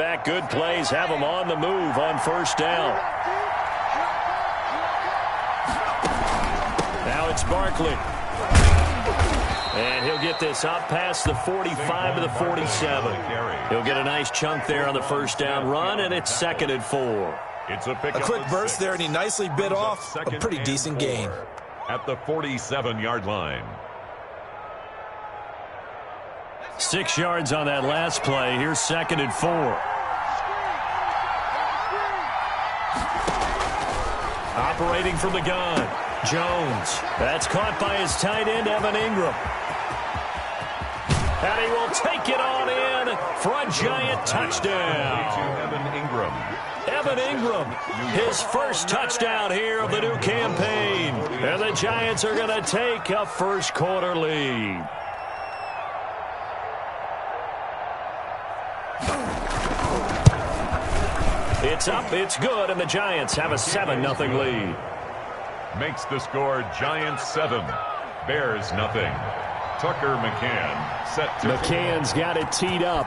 back. Good plays have them on the move on first down. Now it's Barkley. And he'll get this up past the 45 to the 47. He'll get a nice chunk there on the first down run, and it's 2nd and 4. A quick burst there, and he nicely bit off a pretty decent gain. At the 47-yard line. 6 yards on that last play. Here's 2nd and 4. Operating from the gun, Jones. That's caught by his tight end, Evan Ingram. And he will take it on in for a giant touchdown. Evan Ingram, his first touchdown here of the new campaign. And the Giants are going to take a first quarter lead. It's up, it's good, and the Giants have a 7-0 lead. Makes the score Giants 7, Bears nothing. Tucker McCann set to McCann's got it teed up.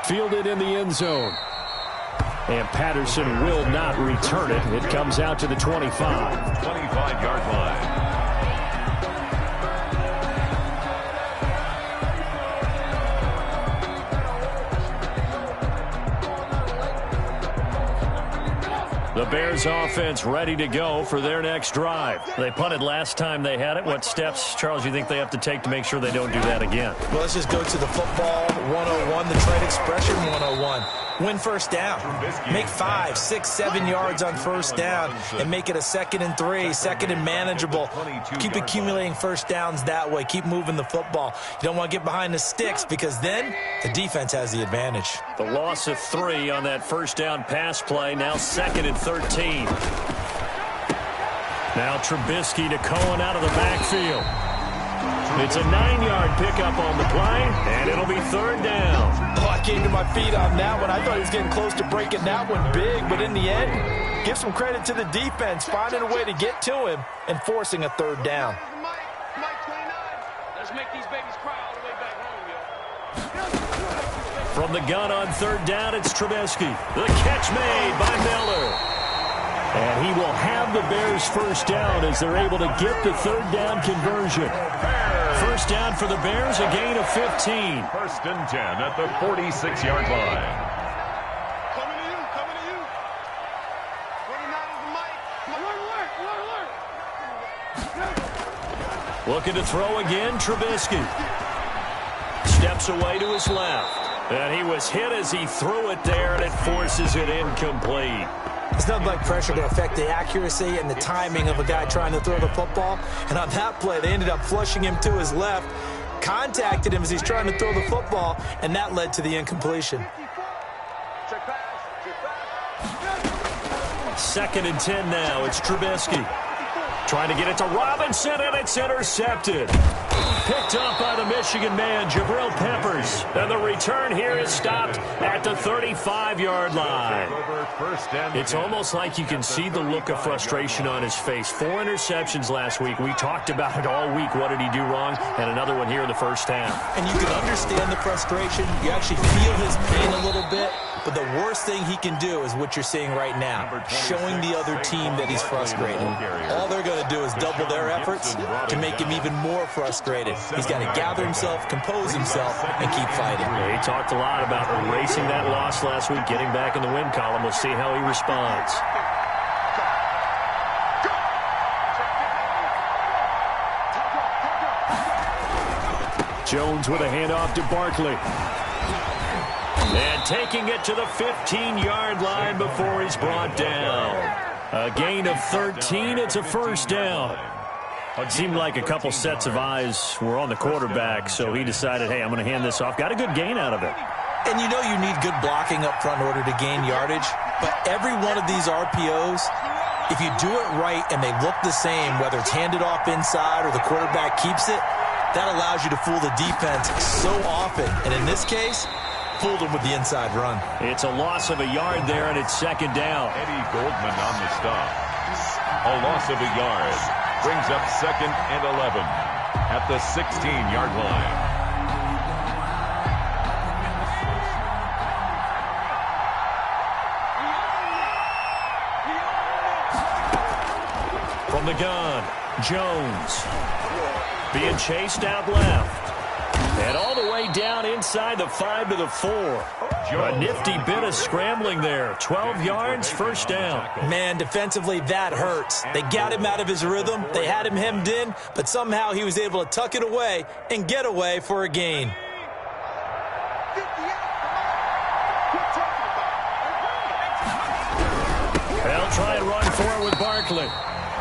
Fielded in the end zone. And Patterson will not return it. It comes out to the 25. 25-yard line. The Bears offense ready to go for their next drive. They punted last time they had it. What steps, Charles, you think they have to take to make sure they don't do that again? Well, let's just go to the football 101, the trade expression 101. Win first down. Make 5, 6, 7 yards on first down and make it a 2nd and 3, 2nd and manageable. Keep accumulating first downs that way. Keep moving the football. You don't want to get behind the sticks because then the defense has the advantage. The loss of 3 on that first down pass play. Now 2nd and 13. Now Trubisky to Cohen out of the backfield. It's a 9-yard pickup on the play, and it'll be 3rd down. Oh, I came to my feet on that one. I thought he was getting close to breaking that one big, but in the end, give some credit to the defense, finding a way to get to him and forcing a 3rd down. Let's make these babies cry all the way back home, yo. From the gun on 3rd down, it's Trubisky. The catch made by Miller. And he will have the Bears first down as they're able to get the 3rd down conversion. First down for the Bears, a gain of 15. 1st and 10 at the 46-yard line. Coming to you, coming to you. 29 is the mic. Alert. Looking to throw again, Trubisky. Steps away to his left. And he was hit as he threw it there, and it forces it incomplete. It's nothing like pressure to affect the accuracy and the timing of a guy trying to throw the football. And on that play, they ended up flushing him to his left, contacted him as he's trying to throw the football, and that led to the incompletion. 2nd and 10 now. It's Trubisky. Trying to get it to Robinson, and it's intercepted. Picked up by the Michigan man, Jabril Peppers. And the return here is stopped at the 35-yard line. It's almost like you can see the look of frustration on his face. 4 interceptions last week. We talked about it all week. What did he do wrong? And another one here in the first half. And you can understand the frustration. You actually feel his pain a little bit. But the worst thing he can do is what you're seeing right now, showing the other team that he's frustrated. All they're going to do is double their efforts to make him even more frustrated. He's got to gather himself, compose himself, and keep fighting. He talked a lot about erasing that loss last week, getting back in the win column. We'll see how he responds. Jones with a handoff to Barkley. And taking it to the 15-yard line before he's brought down. A gain of 13. It's a first down. It seemed like a couple sets of eyes were on the quarterback, so he decided, hey, I'm going to hand this off. Got a good gain out of it. And you know you need good blocking up front in order to gain yardage. But every one of these RPOs, if you do it right and they look the same, whether it's handed off inside or the quarterback keeps it, that allows you to fool the defense so often. And in this case, fooled him with the inside run. It's a loss of a yard there, and it's 2nd down. Eddie Goldman on the stop. A loss of a yard. Brings up 2nd and 11 at the 16-yard line. the gun. Jones being chased out left. And all the way down inside the 5 to the 4. A nifty bit of scrambling there. 12 yards, first down. Man, defensively, that hurts. They got him out of his rhythm. They had him hemmed in, but somehow he was able to tuck it away and get away for a gain. They'll try and run for it with Barkley.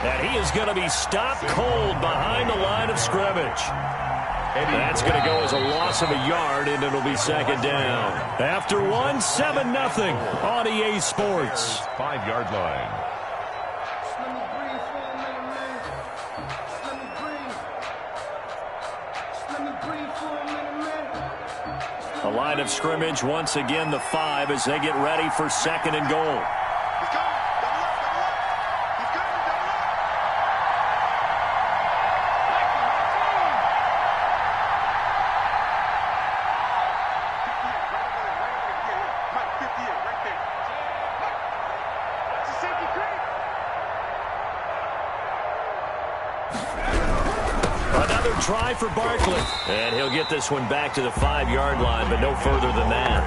And he is going to be stopped cold behind the line of scrimmage. That's going to go as a loss of a yard, and it'll be second down. After one, 7-0 on EA Sports. 5-yard line. The line of scrimmage, once again, the 5 as they get ready for second and goal. Try for Barkley. And he'll get this one back to the 5-yard line, but no further than that.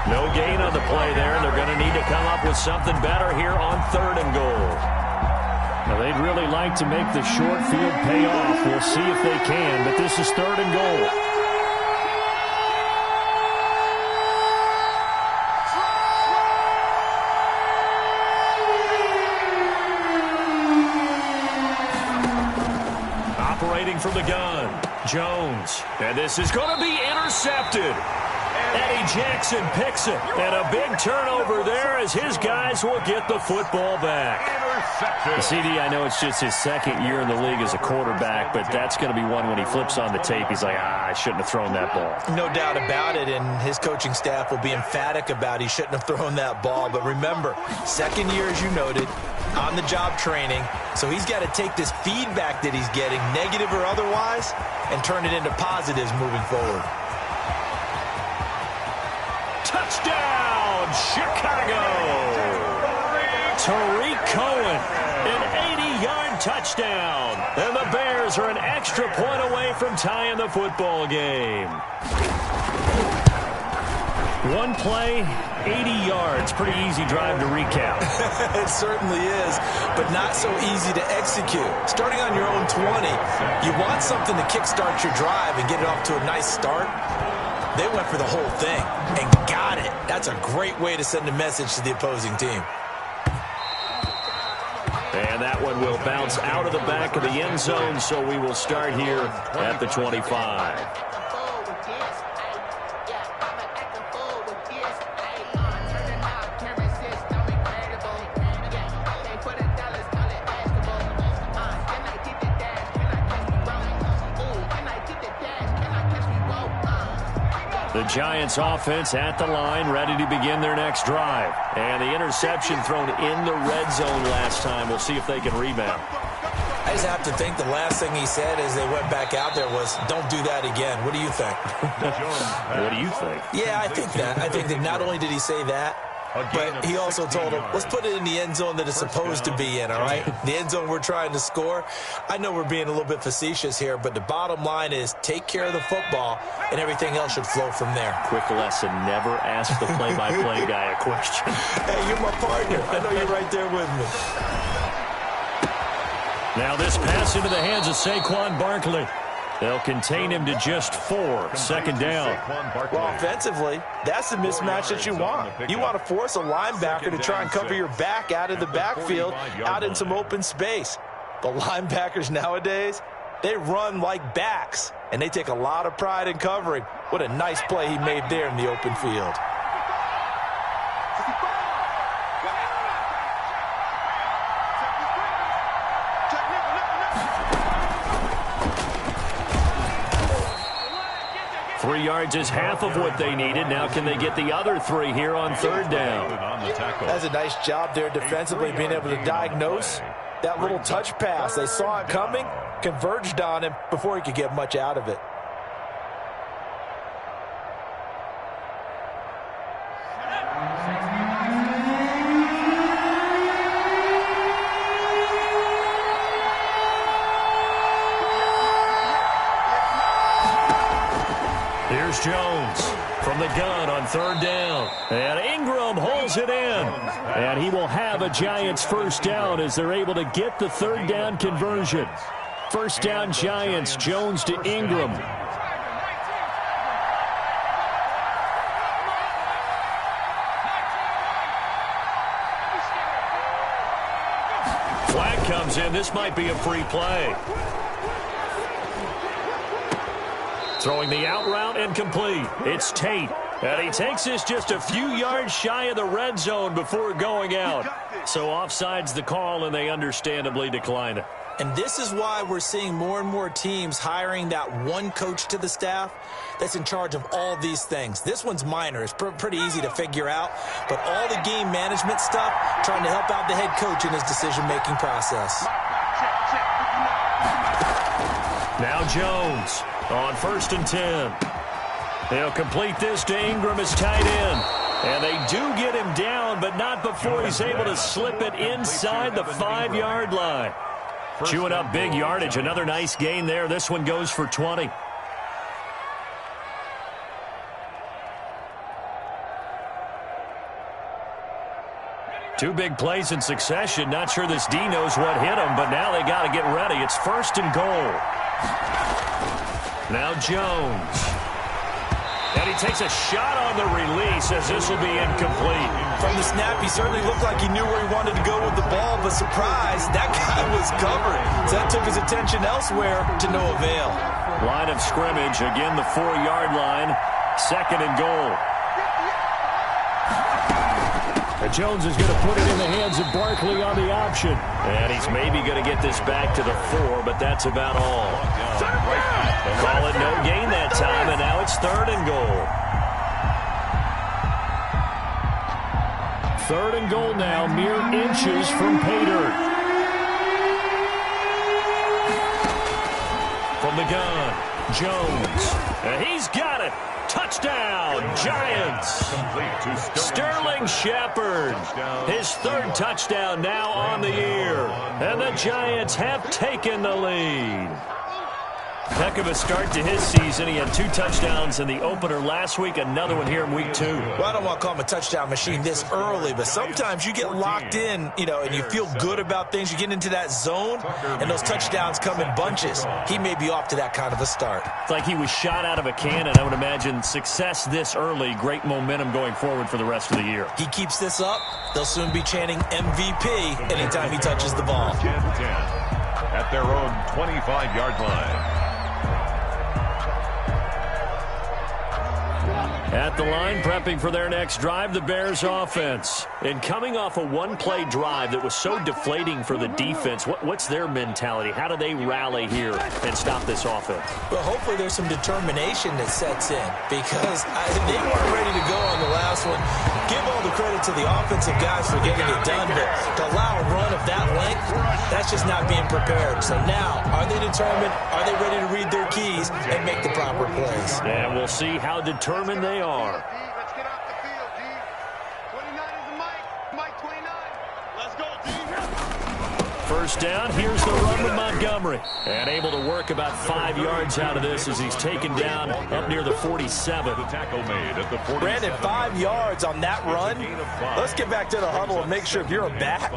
No gain on the play there, and they're going to need to come up with something better here on third and goal. Now, they'd really like to make the short field pay off. We'll see if they can, but this is third and goal. From the gun, Jones, and this is going to be intercepted. Eddie Jackson picks it, and a big turnover there as his guys will get the football back. CD, I know it's just his second year in the league as a quarterback, but that's going to be one when he flips on the tape, he's like, I shouldn't have thrown that ball. No doubt about it, and his coaching staff will be emphatic about he shouldn't have thrown that ball. But remember, second year, as you noted, on-the-job training, so he's got to take this feedback that he's getting, negative or otherwise, and turn it into positives moving forward. Touchdown, Chicago! Tariq Cohen, an 80-yard touchdown. And the Bears are an extra point away from tying the football game. One play, 80 yards. Pretty easy drive to recap. It certainly is, but not so easy to execute. Starting on your own 20, you want something to kickstart your drive and get it off to a nice start. They went for the whole thing and got it. That's a great way to send a message to the opposing team. And that one will bounce out of the back of the end zone, so we will start here at the 25. The Giants offense at the line, ready to begin their next drive. And the interception thrown in the red zone last time. We'll see if they can rebound. I just have to think the last thing he said as they went back out there was, don't do that again. What do you think? What do you think? Yeah, I think that. I think that not only did he say that, but he also told him, let's put it in the end zone that it's supposed to be in, all right? The end zone we're trying to score. I know we're being a little bit facetious here, but the bottom line is take care of the football, and everything else should flow from there. Quick lesson, never ask the play-by-play guy a question. Hey, you're my partner. I know you're right there with me. Now this pass into the hands of Saquon Barkley. They'll contain him to just 4, second down. Well, offensively, that's the mismatch that you want. You want to force a linebacker to try and cover your back out of the backfield, out in some open space. The linebackers nowadays, they run like backs, and they take a lot of pride in covering. What a nice play he made there in the open field. Three yards is half of what they needed. Now can they get the other 3 here on third down? That's a nice job there defensively, being able to diagnose that little touch pass. They saw it coming, converged on him before he could get much out of it. Here's Jones from the gun on third down. And Ingram holds it in. And he will have a Giants first down as they're able to get the third down conversion. First down Giants, Jones to Ingram. Flag comes in. This might be a free play. Throwing the out route incomplete. It's Tate. And he takes this just a few yards shy of the red zone before going out. So offside's the call, and they understandably decline it. And this is why we're seeing more and more teams hiring that one coach to the staff that's in charge of all these things. This one's minor. It's pretty easy to figure out. But all the game management stuff, trying to help out the head coach in his decision-making process. Now Jones on 1st and 10. They'll complete this to Ingram as tight end. And they do get him down, but not before he's able to slip it inside the 5-yard line. Chewing up big yardage. Another nice gain there. This one goes for 20. Two big plays in succession. Not sure this D knows what hit him, but now they got to get ready. It's 1st and goal. Now Jones. And he takes a shot on the release as this will be incomplete. From the snap, he certainly looked like he knew where he wanted to go with the ball, but surprise, that guy was covered. So that took his attention elsewhere to no avail. Line of scrimmage, again the 4-yard line, 2nd and goal. And Jones is going to put it in the hands of Barkley on the option. And he's maybe going to get this back to the 4, but that's about all. Call it no gain that time, and now it's 3rd and goal. 3rd and goal now, mere inches from pay dirt. From the gun, Jones. And he's got it. Touchdown, Giants. Sterling Shepard, his 3rd touchdown now on the year. And the Giants have taken the lead. Heck of a start to his season. He had 2 touchdowns in the opener last week, another one here in week 2. Well, I don't want to call him a touchdown machine this early, but sometimes you get locked in, and you feel good about things. You get into that zone, and those touchdowns come in bunches. He may be off to that kind of a start. It's like he was shot out of a cannon. I would imagine success this early, great momentum going forward for the rest of the year. He keeps this up, they'll soon be chanting MVP anytime he touches the ball. 10-10 at their own 25-yard line. At the line, prepping for their next drive, the Bears offense. And coming off a one-play drive that was so deflating for the defense, what's their mentality? How do they rally here and stop this offense? Well, hopefully there's some determination that sets in because they weren't ready to go on the last one. Give all the credit to the offensive guys for getting it done, but to allow a run of that length, that's just not being prepared. So now, are they determined? Are they ready to read their keys and make the proper plays? And we'll see how determined they are. Let's get off the field, D. 29 is the Mike 29. Let's go, D. First down, here's the run with Montgomery. And able to work about 5 yards out of this as he's taken down up near the 47. The tackle made at the 47. Brandon, 5 yards on that run. Let's get back to the huddle and make sure if you're a back,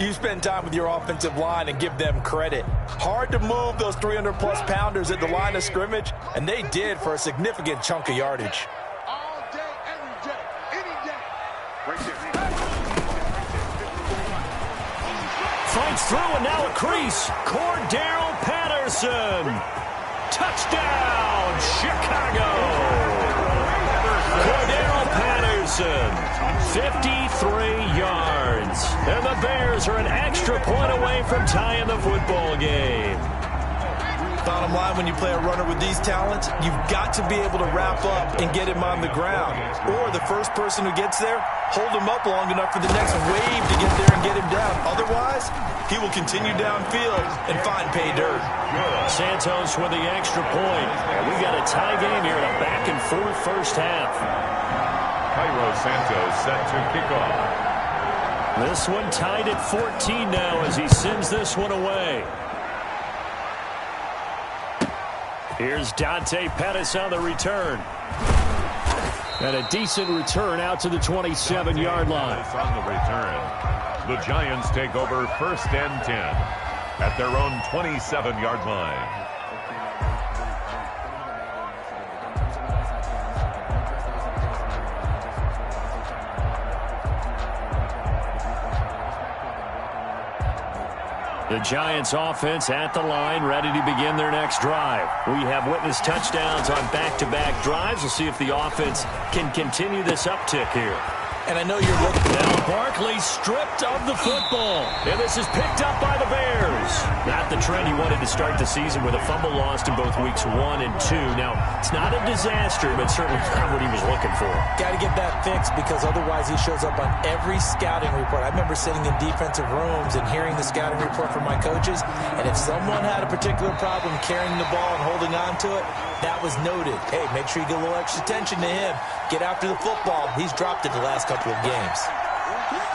you spend time with your offensive line and give them credit. Hard to move those 300-plus pounders at the line of scrimmage, and they did for a significant chunk of yardage. All day, every day, any day. Right there. Fights through and now a crease. Cordero Patterson. Touchdown, Chicago. Cordero Patterson, 53 yards. And the Bears are an extra point away from tying the football game. Bottom line, when you play a runner with these talents, you've got to be able to wrap up and get him on the ground. Or the first person who gets there, hold him up long enough for the next wave to get there and get him down. Otherwise, he will continue downfield and find pay dirt. Santos with the extra point. And we got a tie game here in a back-and-forth first half. Cairo Santos set to kick off. This one tied at 14 now as he sends this one away. Here's Dante Pettis on the return. And a decent return out to the 27-yard line. On the return, the Giants take over 1st and 10 at their own 27-yard line. The Giants offense at the line, ready to begin their next drive. We have witnessed touchdowns on back-to-back drives. We'll see if the offense can continue this uptick here. And I know you're looking. Now Barkley stripped of the football. And this is picked up by the Bears. Not the trend he wanted to start the season with a fumble lost in both weeks 1 and 2. Now, it's not a disaster, but certainly not what he was looking for. Got to get that fixed because otherwise he shows up on every scouting report. I remember sitting in defensive rooms and hearing the scouting report from my coaches. And if someone had a particular problem carrying the ball and holding on to it, that was noted. Hey, make sure you get a little extra attention to him. Get after the football. He's dropped it the last couple of games.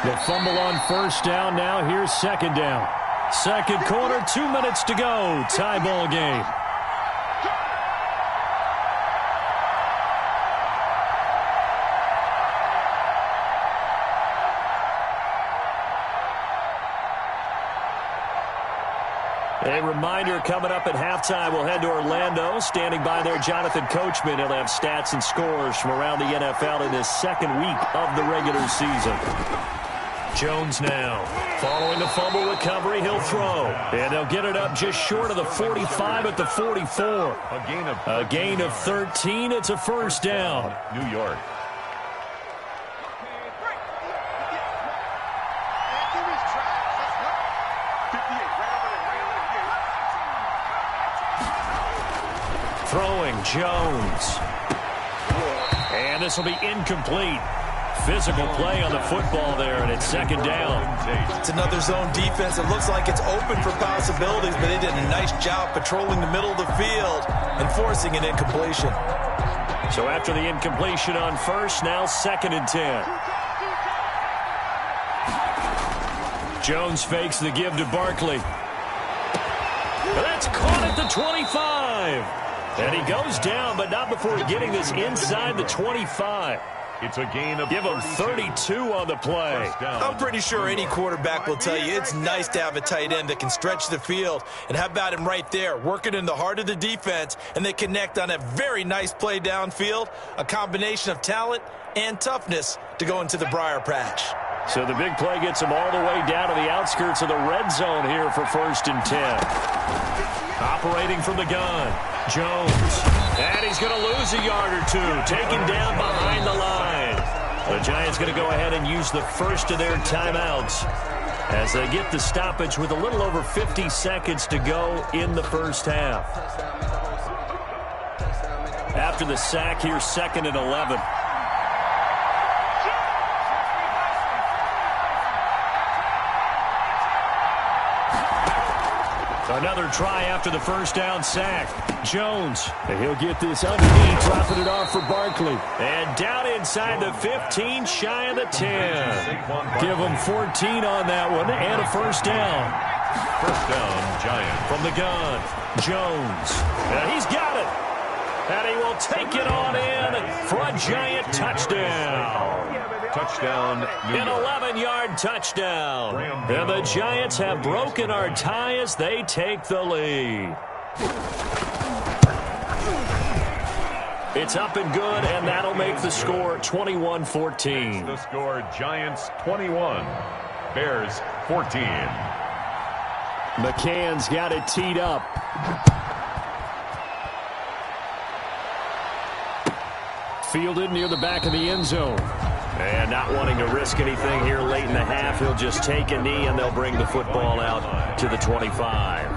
The fumble on 1st down. Now here's 2nd down. 2nd quarter, 2 minutes to go. Tie ball game. A reminder coming up at halftime, we'll head to Orlando. Standing by there, Jonathan Coachman. He'll have stats and scores from around the NFL in this 2nd week of the regular season. Jones now. Following the fumble recovery, he'll throw. And they'll get it up just short of the 45 at the 44. A gain of 13. It's a 1st down. New York. Throwing Jones. And this will be incomplete. Physical play on the football there, and it's 2nd down. It's another zone defense. It looks like it's open for possibilities, but they did a nice job patrolling the middle of the field and forcing an incompletion. So after the incompletion on 1st, now 2nd and 10. Jones fakes the give to Barkley. That's caught at the 25. And he goes down, but not before getting this inside the 25. It's a gain of Give him 32 on the play. I'm pretty sure any quarterback will tell you it's nice to have a tight end that can stretch the field. And how about him right there, working in the heart of the defense, and they connect on a very nice play downfield, a combination of talent and toughness to go into the briar patch. So the big play gets him all the way down to the outskirts of the red zone here for 1st and 10. Operating from the gun, Jones. And he's going to lose a yard or two, taken down behind the line. The Giants going to go ahead and use the first of their timeouts as they get the stoppage with a little over 50 seconds to go in the 1st half. After the sack, here's 2nd and 11. Another try after the 1st down sack. Jones, and he'll get this underneath, dropping it off for Barkley. And down inside the 15, shy of the 10. Give him 14 on that one, and a 1st down. 1st down, Giants. From the gun, Jones. And he's got it. And he will take it on in for a Giant touchdown. Touchdown, New An York. 11-yard touchdown. And the Giants have broken our tie as they take the lead. It's up and good, and that'll make the score 21-14. The score, Giants 21, Bears 14. McCann's got it teed up. Fielded near the back of the end zone. And not wanting to risk anything here late in the half, he'll just take a knee, and they'll bring the football out to the 25.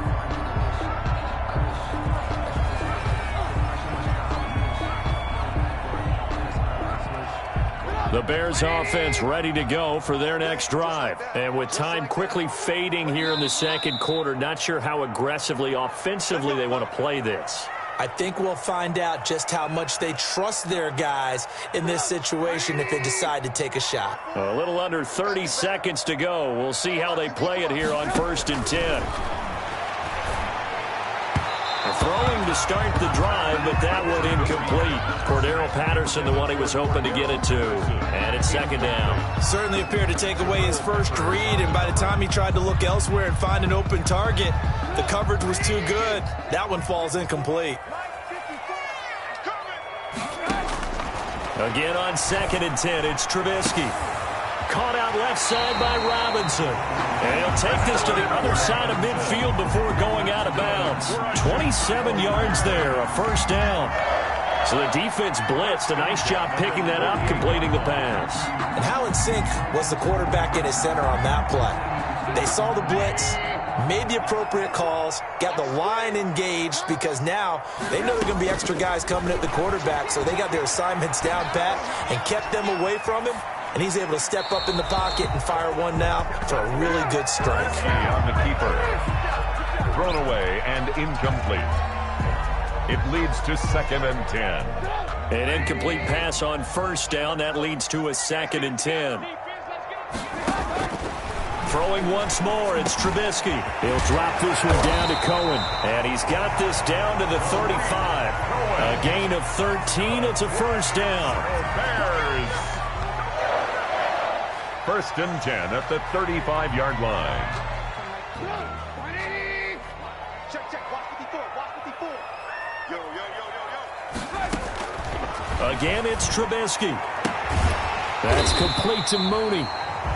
The Bears offense ready to go for their next drive. And with time quickly fading here in the 2nd quarter, not sure how aggressively, offensively they want to play this. I think we'll find out just how much they trust their guys in this situation if they decide to take a shot. A little under 30 seconds to go. We'll see how they play it here on 1st and 10. A throwing to start the drive, but that one incomplete. Cordero Patterson, the one he was hoping to get it to. And it's second down. Certainly appeared to take away his first read, and by the time he tried to look elsewhere and find an open target, the coverage was too good. That one falls incomplete. Again on 2nd and 10, it's Trubisky. Caught out left side by Robinson. And he'll take this to the other side of midfield before going out of bounds. 27 yards there, a first down. So the defense blitzed. A nice job picking that up, completing the pass. And how in sync was the quarterback in his center on that play? They saw the blitz, made the appropriate calls, got the line engaged because now they know there are going to be extra guys coming at the quarterback, so they got their assignments down pat and kept them away from him, and he's able to step up in the pocket and fire one now for a really good strike. On the keeper. Thrown away and incomplete. It leads to 2nd and 10. An incomplete pass on first down. That leads to a 2nd and 10. Throwing once more, it's Trubisky. He'll drop this one down to Cohen. And he's got this down to the 35. A gain of 13. It's a first down. Bears. 1st and 10 at the 35-yard line. Again, it's Trubisky. That's complete to Mooney.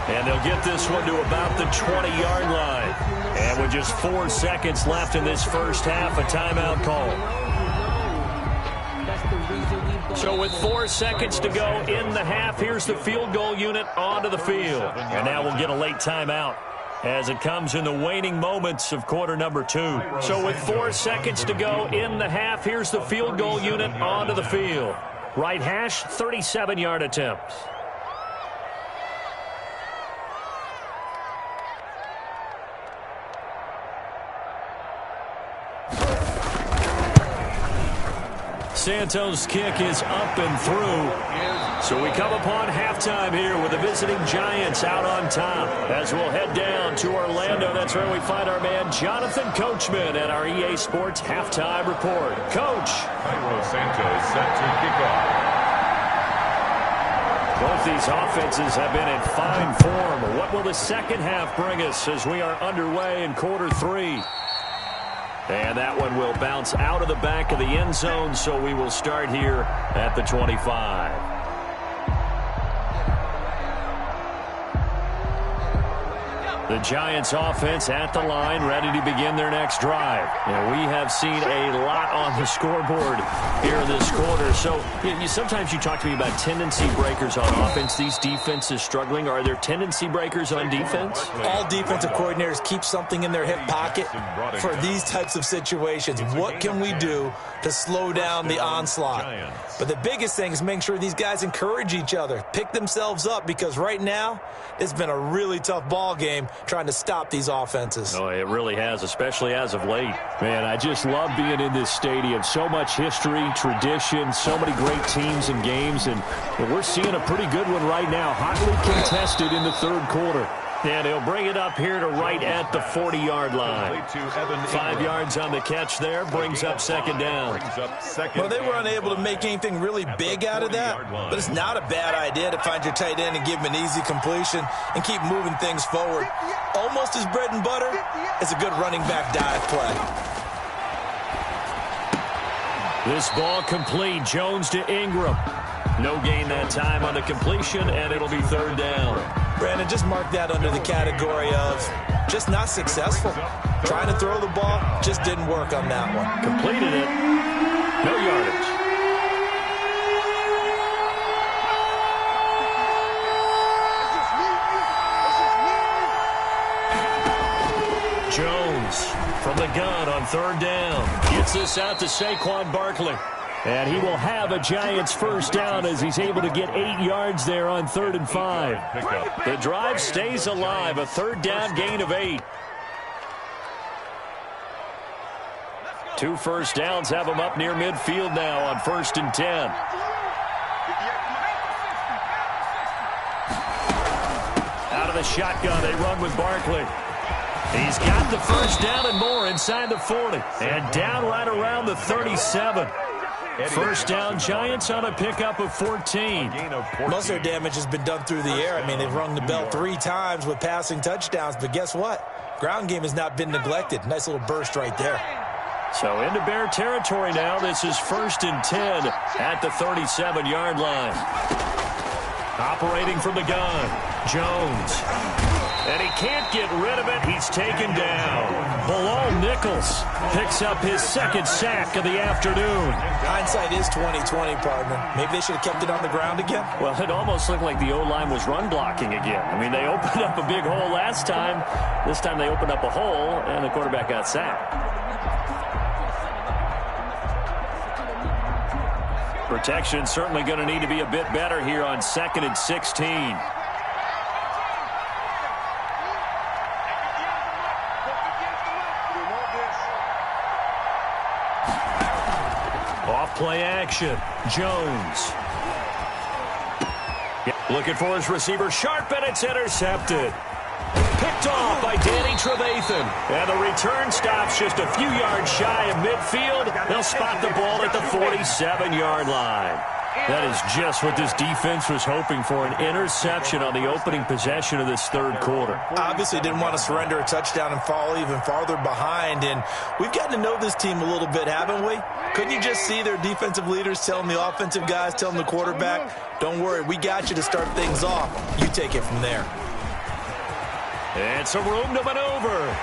And they'll get this one to about the 20-yard line. And with just 4 seconds left in this first half, a timeout call. So with 4 seconds to go in the half, here's the field goal unit onto the field. And now we'll get a late timeout as it comes in the waning moments of quarter number 2. So with 4 seconds to go in the half, here's the field goal unit onto the field. Right hash, 37-yard attempt. Santos' kick is up and through. So we come upon halftime here with the visiting Giants out on top. As we'll head down to Orlando, that's where we find our man Jonathan Coachman at our EA Sports Halftime Report. Coach. Cairo Santos set to kick off. Both these offenses have been in fine form. What will the second half bring us as we are underway in quarter 3? And that one will bounce out of the back of the end zone, so we will start here at the 25. The Giants offense at the line, ready to begin their next drive. And we have seen a lot on the scoreboard here this quarter. So sometimes you talk to me about tendency breakers on offense. These defenses struggling. Are there tendency breakers on defense? All defensive coordinators keep something in their hip pocket for these types of situations. What can we do to slow down the onslaught? But the biggest thing is making sure these guys encourage each other, pick themselves up, because right now it's been a really tough ball game trying to stop these offenses. Oh, it really has, especially as of late. Man, I just love being in this stadium. So much history, tradition, so many great teams and games, and we're seeing a pretty good one right now, hotly contested in the third quarter. And he'll bring it up here to right at the 40-yard line. 5 yards on the catch there, brings up second down. Well, they were unable to make anything really big out of that, but it's not a bad idea to find your tight end and give him an easy completion and keep moving things forward. Almost as bread and butter as a good running back dive play. This ball complete, Jones to Ingram. No gain that time on the completion, and it'll be third down. Brandon, just mark that under the category of just not successful. Trying to throw the ball, just didn't work on that one. Completed it. No yardage. Jones from the gun on third down. Gets this out to Saquon Barkley. And he will have a Giants first down as he's able to get 8 yards there on 3rd and 5. The drive stays alive, a third down gain of 8. 2 first downs have him up near midfield now on 1st and 10. Out of the shotgun, they run with Barkley. He's got the first down and more inside the 40. And down right around the 37. First down, Giants on a pickup of 14. Most of their damage has been done through the air. I mean, they've rung the bell 3 times with passing touchdowns. But guess what? Ground game has not been neglected. Nice little burst right there. So into Bear territory now. This is 1st and 10 at the 37-yard line. Operating from the gun, Jones. And he can't get rid of it. He's taken down. Bilal Nichols picks up his 2nd sack of the afternoon. Hindsight is 20/20, partner. Maybe they should have kept it on the ground again. Well, it almost looked like the O-line was run blocking again. I mean, they opened up a big hole last time. This time they opened up a hole, and the quarterback got sacked. Protection certainly going to need to be a bit better here on 2nd and 16. Off-play action. Jones. Looking for his receiver. Sharp, and it's intercepted. Picked off by Danny Trevathan. And the return stops just a few yards shy of midfield. They'll spot the ball at the 47-yard line. That is just what this defense was hoping for, an interception on the opening possession of this 3rd quarter. Obviously didn't want to surrender a touchdown and fall even farther behind. And we've gotten to know this team a little bit, haven't we? Couldn't you just see their defensive leaders telling the offensive guys, telling the quarterback, don't worry, we got you to start things off. You take it from there. It's a room to maneuver.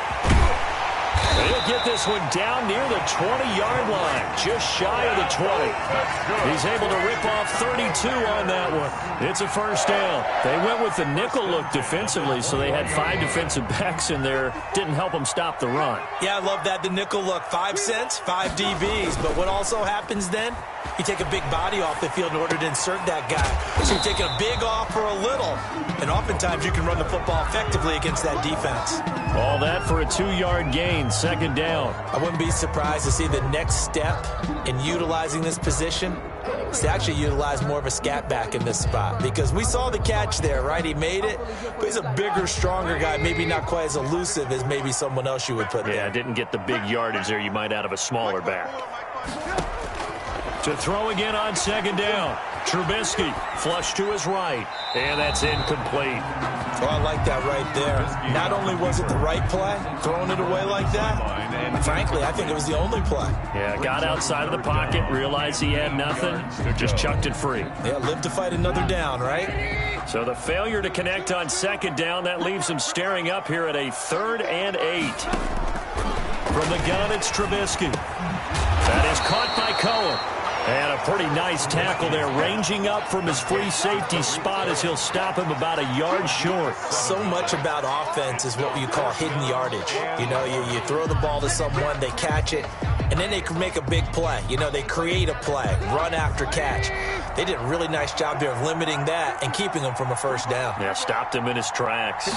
He'll get this one down near the 20-yard line, just shy of the 20. He's able to rip off 32 on that one. It's a first down. They went with the nickel look defensively, so they had 5 defensive backs in there. Didn't help them stop the run. Yeah, I love that, the nickel look. 5 cents, 5 DBs. But what also happens then? You take a big body off the field in order to insert that guy. So you're taking a big off for a little. And oftentimes you can run the football effectively against that defense. All that for a 2-yard gain, 2nd down. I wouldn't be surprised to see the next step in utilizing this position is to actually utilize more of a scat back in this spot. Because we saw the catch there, right? He made it, but he's a bigger, stronger guy, maybe not quite as elusive as maybe someone else you would put there. Yeah, didn't get the big yardage there you might out of a smaller back. To throw again on 2nd down. Trubisky flush to his right, and that's incomplete. Oh, I like that right there. Not only was it the right play, throwing it away like that, frankly, I think it was the only play. Yeah, got outside of the pocket, realized he had nothing, just chucked it free. Yeah, live to fight another down, right? So the failure to connect on 2nd down, that leaves him staring up here at a 3rd and 8. From the gun, it's Trubisky. That is caught by Cohen. And a pretty nice tackle there, ranging up from his free safety spot as he'll stop him about a yard short. So much about offense is what you call hidden yardage. You know, you throw the ball to someone, they catch it, and then they can make a big play. You know, they create a play, run after catch. They did a really nice job there of limiting that and keeping him from a first down. Yeah, stopped him in his tracks.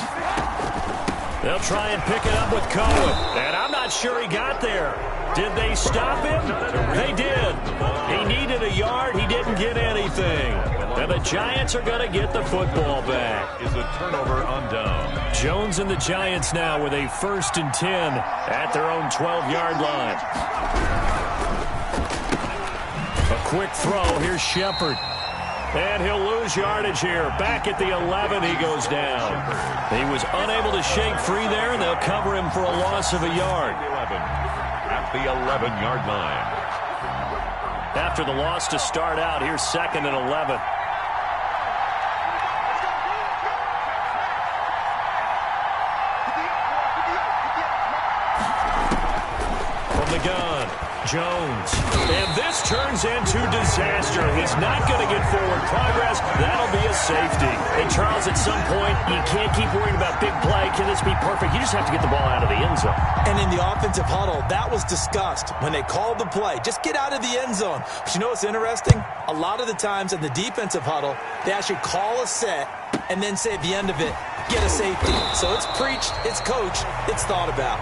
They'll try and pick it up with Cohen, and I'm not sure he got there. Did they stop him? They did. He needed a yard. He didn't get anything. And the Giants are going to get the football back. Is a turnover on down. Jones and the Giants now with a 1st and 10 at their own 12-yard line. A quick throw. Here's Shepard. And he'll lose yardage here. Back at the 11, he goes down. He was unable to shake free there, and they'll cover him for a loss of a yard. At the 11-yard line. After the loss to start out, here's 2nd and 11. From the gun, Jones. And this turns into disaster. He's not going to get forward progress. That'll be a safety. And Charles, at some point, you can't keep worrying about big play. Can this be perfect? You just have to get the ball out of the end zone. And in the offensive huddle, that was discussed when they called the play. Just get out of the end zone. But you know what's interesting? A lot of the times in the defensive huddle, they actually call a set and then say at the end of it, get a safety. So it's preached, it's coached, it's thought about.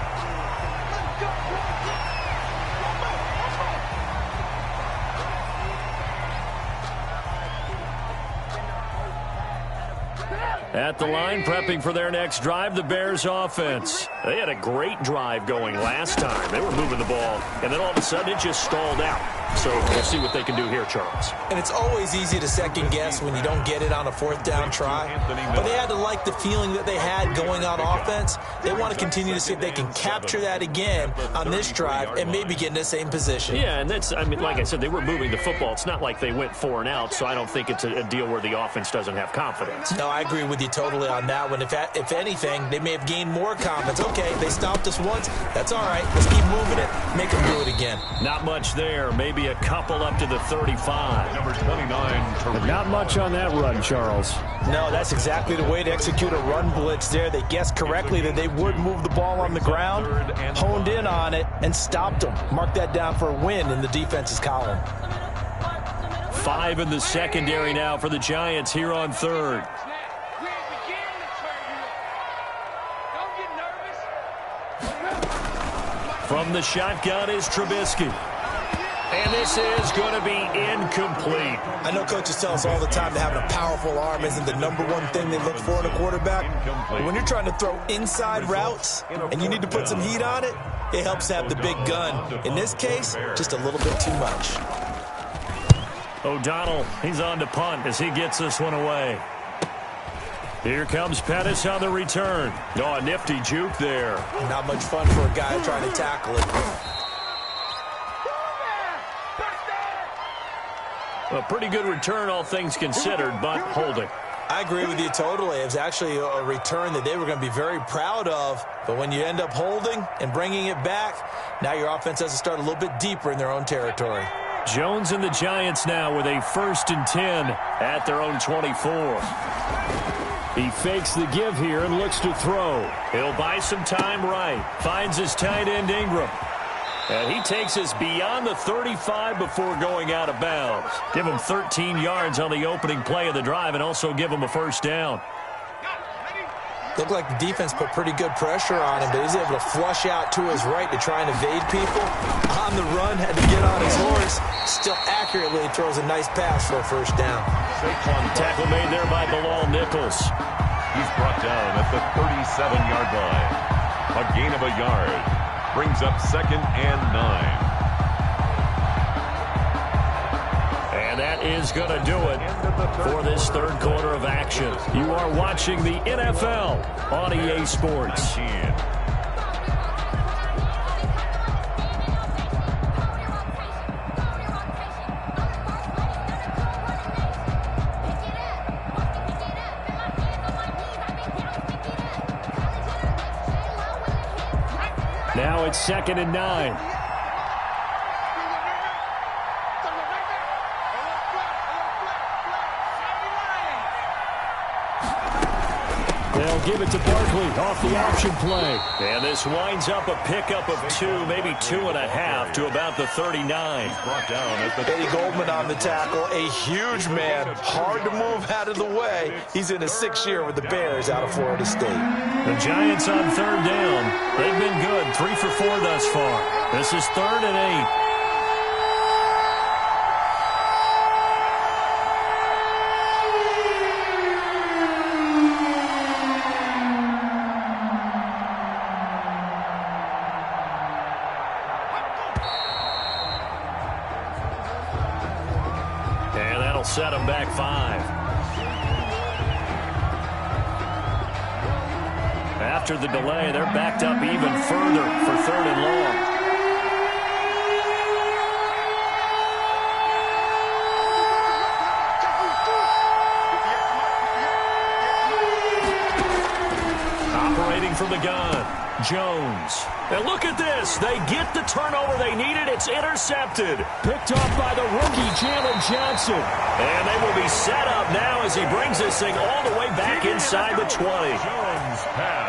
At the line, prepping for their next drive, the Bears offense. They had a great drive going last time. They were moving the ball, and then all of a sudden it just stalled out. So we'll see what they can do here, Charles. And it's always easy to second guess when you don't get it on a fourth down try. But they had to like the feeling that they had going on offense. They want to continue to see if they can capture that again on this drive and maybe get in the same position. Yeah, and that's, I mean, like I said, they were moving the football. It's not like they went 4 and out, so I don't think it's a deal where the offense doesn't have confidence. No, I agree with you totally on that one. If anything, they may have gained more confidence. Okay, they stopped us once. That's all right. Let's keep moving it. Make them do it again. Not much there. Maybe a couple up to the 35. Number 29, But not much on that run, Charles. No, that's exactly the way to execute a run blitz there. They guessed correctly that they would move the ball on the ground, honed in on it, and stopped them. Mark that down for a win in the defense's column. 5 in the secondary now for the Giants here on third. From the shotgun is Trubisky. And this is going to be incomplete. I know coaches tell us all the time that having a powerful arm isn't the number one thing they look for in a quarterback. But when you're trying to throw inside routes and you need to put some heat on it, it helps to have the big gun. In this case, just a little bit too much. O'Donnell, he's on to punt as he gets this one away. Here comes Pettis on the return. Oh, a nifty juke there. Not much fun for a guy trying to tackle it. A pretty good return, all things considered, but holding. I agree with you totally. It was actually a return that they were going to be very proud of. But when you end up holding and bringing it back, now your offense has to start a little bit deeper in their own territory. Jones and the Giants now with a 1st and 10 at their own 24. He fakes the give here and looks to throw. He'll buy some time right. Finds his tight end Ingram. And he takes us beyond the 35 before going out of bounds. Give him 13 yards on the opening play of the drive and also give him a 1st down. Looked like the defense put pretty good pressure on him, but he's able to flush out to his right to try and evade people. On the run, had to get on his horse. Still accurately throws a nice pass for a 1st down. Tackle made there by Bilal Nichols. He's brought down at the 37-yard line. A gain of a yard. Brings up 2nd and 9. And that is going to do it for this 3rd quarter of action. You are watching the NFL on EA Sports. Now it's 2nd and 9. They'll give it to Barkley off the option play. And this winds up a pickup of 2, maybe 2.5 to about the 39. Brought down at the Eddie Goldman on the tackle, a huge man, hard to move out of the way. He's in his 6th year with the Bears out of Florida State. The Giants on 3rd down. They've been good, 3 for 4 thus far. This is 3rd and 8. Set them back 5. After the delay, they're backed up even further for 3rd and long. Operating from the gun, Jones. And look at this. They get the turnover they needed. It's intercepted. Picked off by the rookie, Jalen Johnson. And they will be set up now as he brings this thing all the way back inside the 20.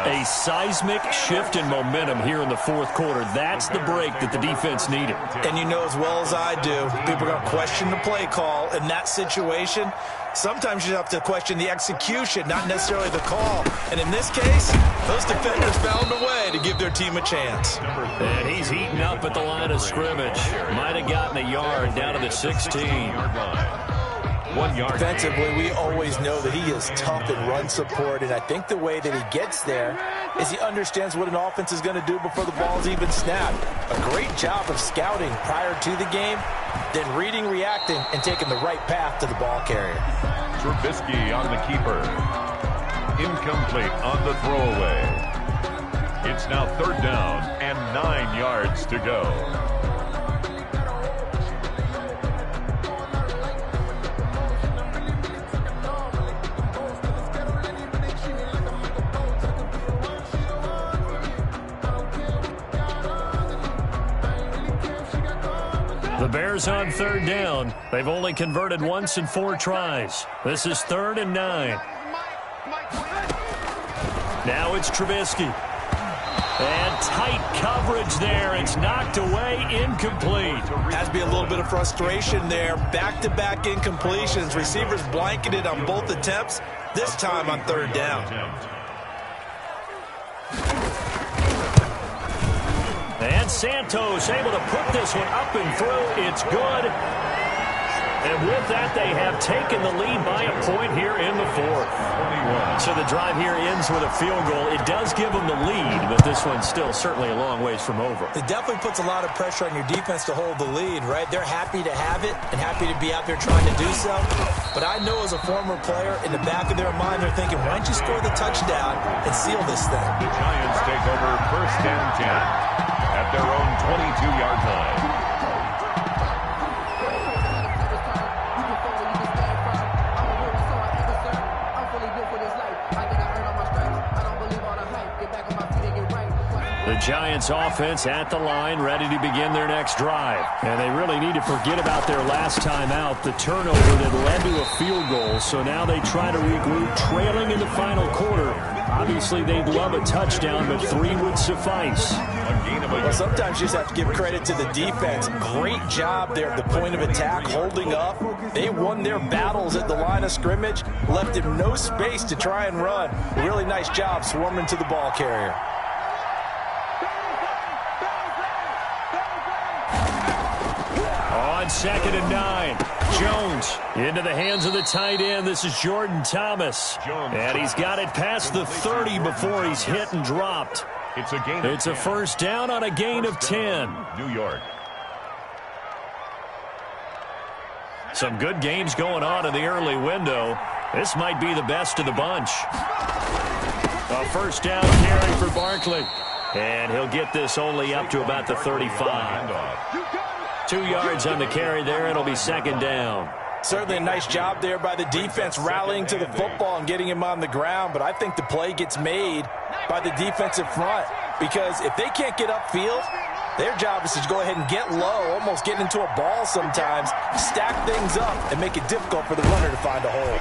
A seismic shift in momentum here in the 4th quarter. That's the break that the defense needed. And you know as well as I do, people are going to question the play call in that situation. Sometimes you have to question the execution, not necessarily the call. And in this case, those defenders found a way to give their team a chance. And he's heating up at the line of scrimmage. Might have gotten a yard down to the 16. 1 yard. Defensively, we always know that he is tough in run support, and I think the way that he gets there is he understands what an offense is going to do before the ball's even snapped. A great job of scouting prior to the game, then reading, reacting, and taking the right path to the ball carrier. Trubisky on the keeper. Incomplete on the throwaway. It's now 3rd down and 9 yards to go. The Bears on 3rd down. They've only converted once in 4 tries. This is 3rd and 9. Now it's Trubisky. And tight coverage there. It's knocked away, incomplete. Has to be a little bit of frustration there. Back-to-back incompletions. Receivers blanketed on both attempts, this time on 3rd down. And Santos able to put this one up and through. It's good. And with that, they have taken the lead by a point here in the 4th. So the drive here ends with a field goal. It does give them the lead, but this one's still certainly a long ways from over. It definitely puts a lot of pressure on your defense to hold the lead, right? They're happy to have it and happy to be out there trying to do so. But I know as a former player, in the back of their mind, they're thinking, why don't you score the touchdown and seal this thing? The Giants take over 1st and 10 at their own 22-yard line. The Giants offense at the line, ready to begin their next drive. And they really need to forget about their last time out, the turnover that led to a field goal. So now they try to regroup, trailing in the final quarter. Obviously, they'd love a touchdown, but 3 would suffice. Well, sometimes you just have to give credit to the defense. Great job there at the point of attack, holding up. They won their battles at the line of scrimmage, left him no space to try and run. Really nice job swarming to the ball carrier. On 2nd and 9, Jones into the hands of the tight end. This is Jordan Thomas. And he's got it past the 30 before he's hit and dropped. It's a 1st down on a gain of 10. New York. Some good games going on in the early window. This might be the best of the bunch. A 1st down carry for Barkley. And he'll get this only up to about the 35. 2 yards on the carry there. It'll be 2nd down. Certainly a nice job there by the defense rallying to the football and getting him on the ground. But I think the play gets made by the defensive front, because if they can't get upfield, their job is to go ahead and get low, almost get into a ball sometimes, stack things up, and make it difficult for the runner to find a hole.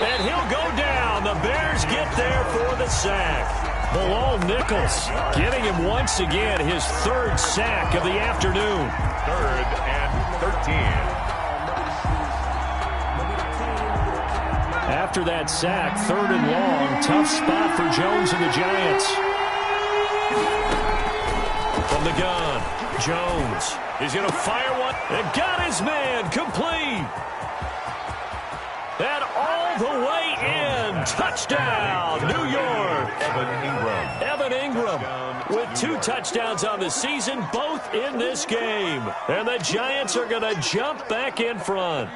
And he'll go down. The Bears get there for the sack. Bilal Nichols getting him once again his 3rd sack of the afternoon. 3rd and 13. After that sack, 3rd and long, tough spot for Jones and the Giants. From the gun, Jones is going to fire one and got his man complete. And all the way in, touchdown, New York. Evan Ingram with 2 touchdowns on the season, both in this game. And the Giants are going to jump back in front.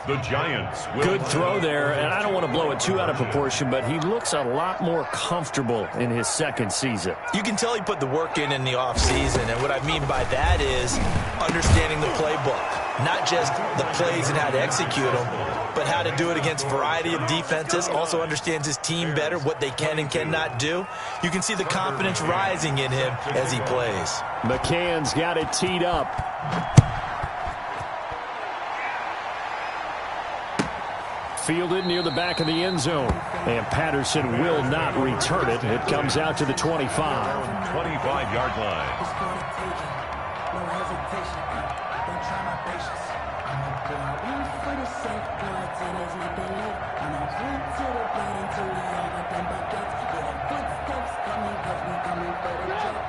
The Giants will. Good throw there, and I don't want to blow it too out of proportion, but he looks a lot more comfortable in his 2nd season. You can tell he put the work in the offseason, and what I mean by that is understanding the playbook. Not just the plays and how to execute them, but how to do it against a variety of defenses. Also understands his team better, what they can and cannot do. You can see the confidence rising in him as he plays. McCann's got it teed up. Fielded near the back of the end zone. And Patterson will not return it. It comes out to the 25. 25-yard line.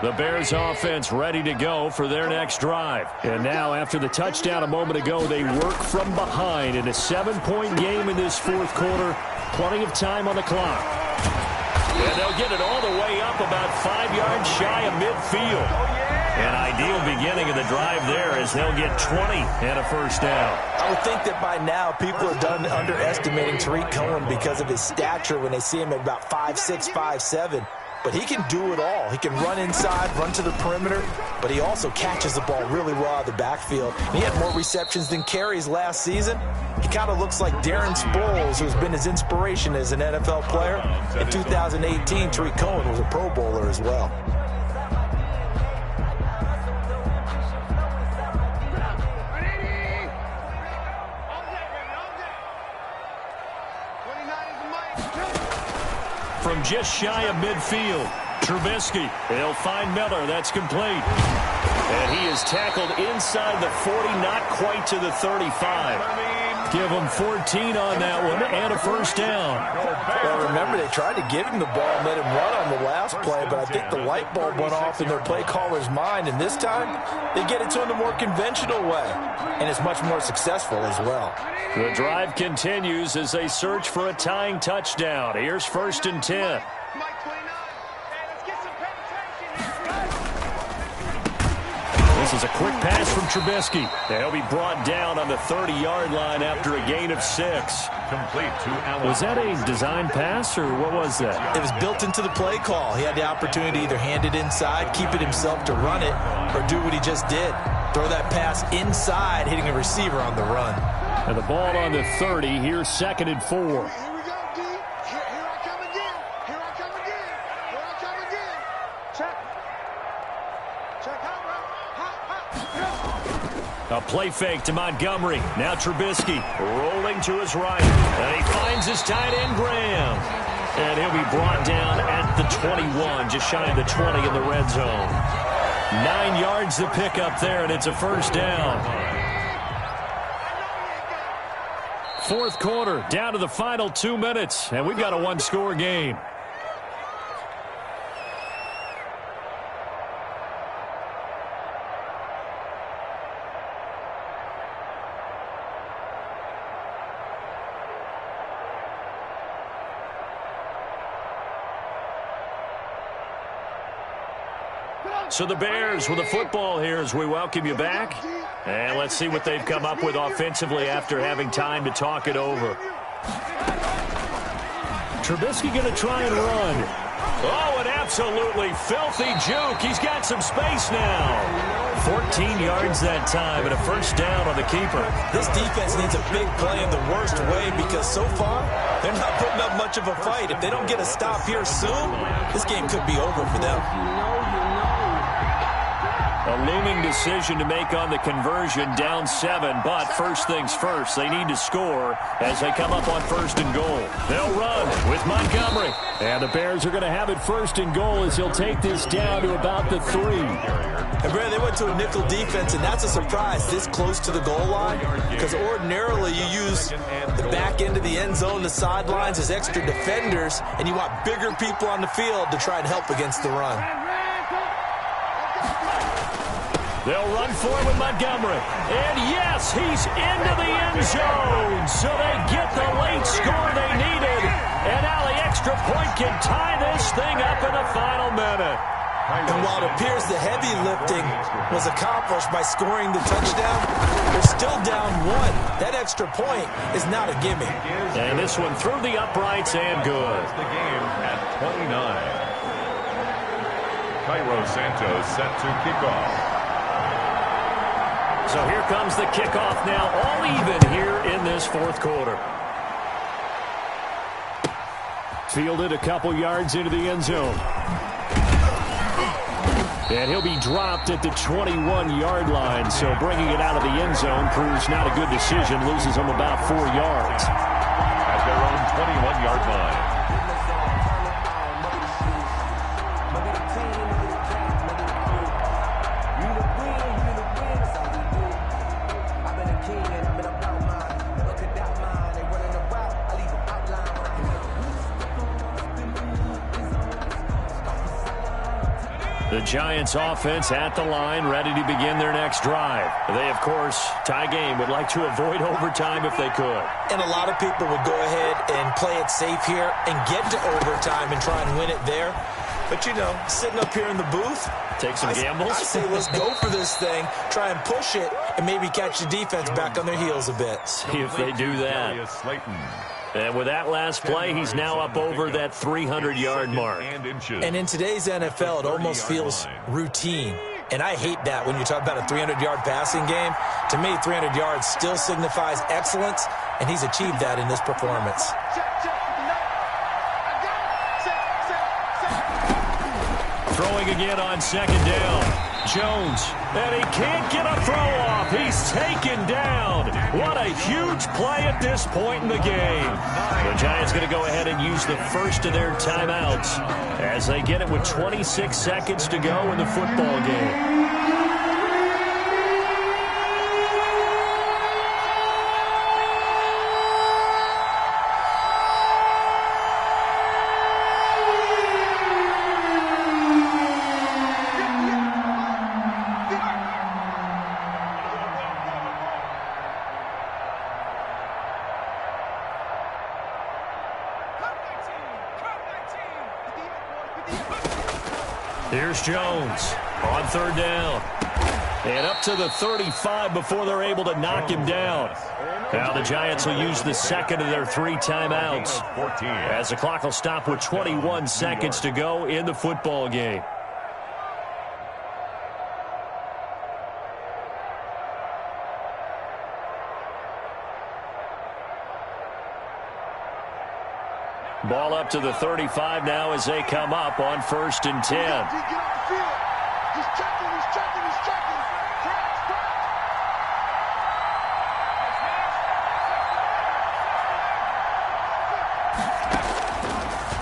The Bears offense ready to go for their next drive. And now, after the touchdown a moment ago, they work from behind in a 7-point game in this fourth quarter. Plenty of time on the clock. And they'll get it all the way up about 5 yards shy of midfield. An ideal beginning of the drive there as they'll get 20 and a first down. I would think that by now people are done underestimating Tariq Cohen because of his stature when they see him at about 5'6", 5'7". But he can do it all. He can run inside, run to the perimeter, but he also catches the ball really well out of the backfield. He had more receptions than carries last season. He kind of looks like Darren Sproles, who's been his inspiration as an NFL player. In 2018, Tariq Cohen was a Pro Bowler as well. From just shy of midfield, Trubisky. He'll find Miller. That's complete. And he is tackled inside the 40, not quite to the 35. Give him 14 on that one and a first down. Well, remember, they tried to give him the ball and let him run on the last play, but I think the light bulb went off in their play caller's mind, and this time they get it to him the more conventional way, and it's much more successful as well. The drive continues as they search for a tying touchdown. Here's 1st and 10. This is a quick pass from Trubisky. He'll be brought down on the 30-yard line after a gain of 6. Complete to Allen. Was that a design pass, or what was that? It was built into the play call. He had the opportunity to either hand it inside, keep it himself to run it, or do what he just did. Throw that pass inside, hitting a receiver on the run. And the ball on the 30. Here's 2nd and 4. Here we go, D. Here I come again. Here I come again. Here I come again. Check. Check out, bro. A play fake to Montgomery. Now Trubisky rolling to his right. And he finds his tight end, Graham. And he'll be brought down at the 21, just shy of the 20 in the red zone. 9 yards to pick up there, and it's a first down. Fourth quarter, down to the final 2 minutes, and we've got a one-score game. So the Bears with the football here as we welcome you back. And let's see what they've come up with offensively after having time to talk it over. Trubisky going to try and run. Oh, an absolutely filthy juke. He's got some space now. 14 yards that time and a first down on the keeper. This defense needs a big play in the worst way because so far they're not putting up much of a fight. If they don't get a stop here soon, this game could be over for them. A looming decision to make on the conversion, down 7, but first things first, they need to score as they come up on 1st and goal. They'll run with Montgomery, and the Bears are going to have it 1st and goal as he'll take this down to about the 3. And Brad, they went to a nickel defense, and that's a surprise this close to the goal line because ordinarily you use the back end of the end zone, the sidelines as extra defenders, and you want bigger people on the field to try and help against the run. They'll run for it with Montgomery. And yes, he's into the end zone. So they get the late score they needed. And now the extra point can tie this thing up in the final minute. And while it appears the heavy lifting was accomplished by scoring the touchdown, they're still down 1. That extra point is not a gimme. And this one through the uprights and good. The game at 29. Cairo Santos set to kick off. So here comes the kickoff now, all even here in this fourth quarter. Fielded a couple yards into the end zone. And he'll be dropped at the 21-yard line, so bringing it out of the end zone proves not a good decision, loses him about 4 yards. At their own 21-yard line. The Giants offense at the line, ready to begin their next drive. They, of course, tie game, would like to avoid overtime if they could. And a lot of people would go ahead and play it safe here and get to overtime and try and win it there. But, you know, sitting up here in the booth, take some gambles. I say let's go for this thing, try and push it, and maybe catch the defense back on their heels a bit. See if they do that. And with that last play, he's now up over that 300-yard mark. And in today's NFL, it almost feels routine. And I hate that when you talk about a 300-yard passing game. To me, 300 yards still signifies excellence, and he's achieved that in this performance. Throwing again on second down. Jones, and he can't get a throw off. He's taken down. What a huge play at this point in the game. The Giants going to go ahead and use the first of their timeouts as they get it with 26 seconds to go in the football game. Here's Jones on third down. And up to the 35 before they're able to knock him down. Now the Giants will use the second of their 3 timeouts as the clock will stop with 21 seconds to go in the football game. Ball up to the 35 now as they come up on 1st and 10. Get off the field. He's checking, he's checking, he's checking.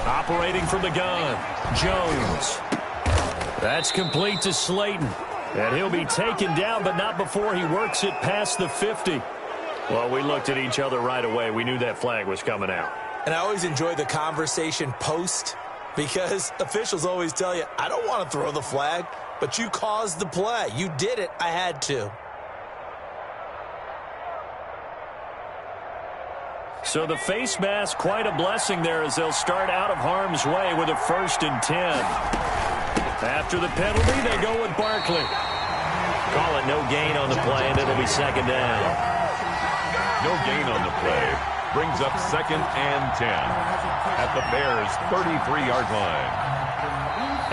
Operating from the gun, Jones. That's complete to Slayton. And he'll be taken down, but not before he works it past the 50. Well, we looked at each other right away. We knew that flag was coming out. And I always enjoy the conversation post because officials always tell you, I don't want to throw the flag, but you caused the play. You did it. I had to. So the face mask, quite a blessing there as they'll start out of harm's way with a 1st and 10. After the penalty, they go with Barkley. Call it no gain on the play, and it'll be 2nd down. No gain on the play. Brings up 2nd and 10 at the Bears' 33-yard line.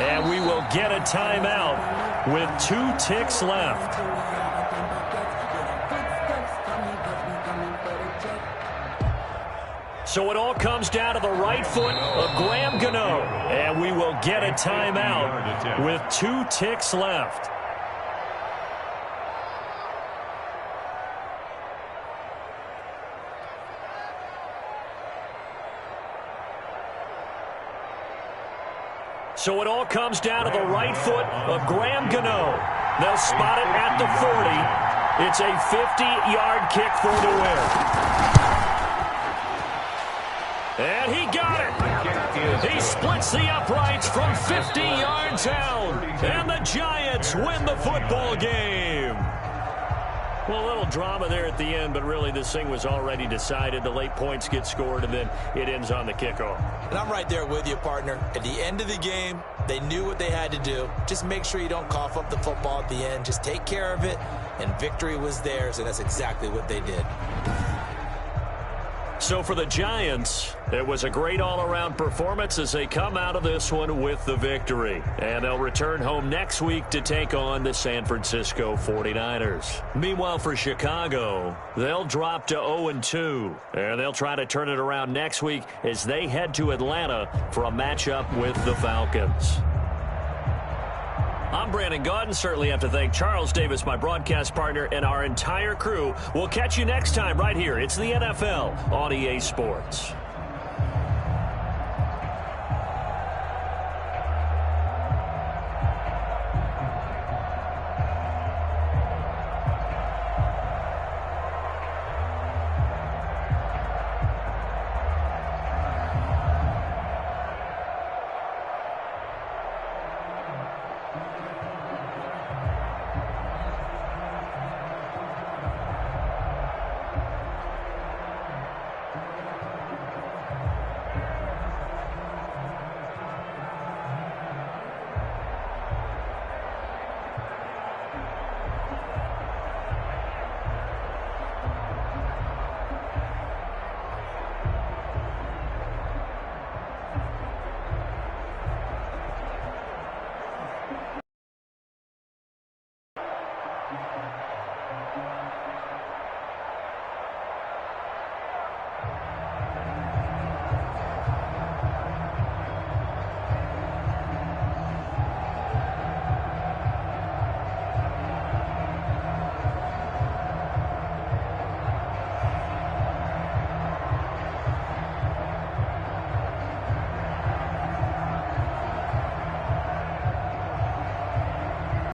And we will get a timeout with 2 ticks left. So it all comes down to the right foot of Graham Gano. And we will get a timeout with 2 ticks left. So it all comes down to the right foot of Graham Gano. They'll spot it at the 40. It's a 50-yard kick for the win. And he got it. He splits the uprights from 50 yards out. And the Giants win the football game. Well, a little drama there at the end, but really this thing was already decided. The late points get scored, and then it ends on the kickoff. And I'm right there with you, partner. At the end of the game, they knew what they had to do. Just make sure you don't cough up the football at the end. Just take care of it, and victory was theirs, and that's exactly what they did. So for the Giants, it was a great all-around performance as they come out of this one with the victory. And they'll return home next week to take on the San Francisco 49ers. Meanwhile, for Chicago, they'll drop to 0-2. And they'll try to turn it around next week as they head to Atlanta for a matchup with the Falcons. I'm Brandon Gaudin. Certainly have to thank Charles Davis, my broadcast partner, and our entire crew. We'll catch you next time right here. It's the NFL on EA Sports.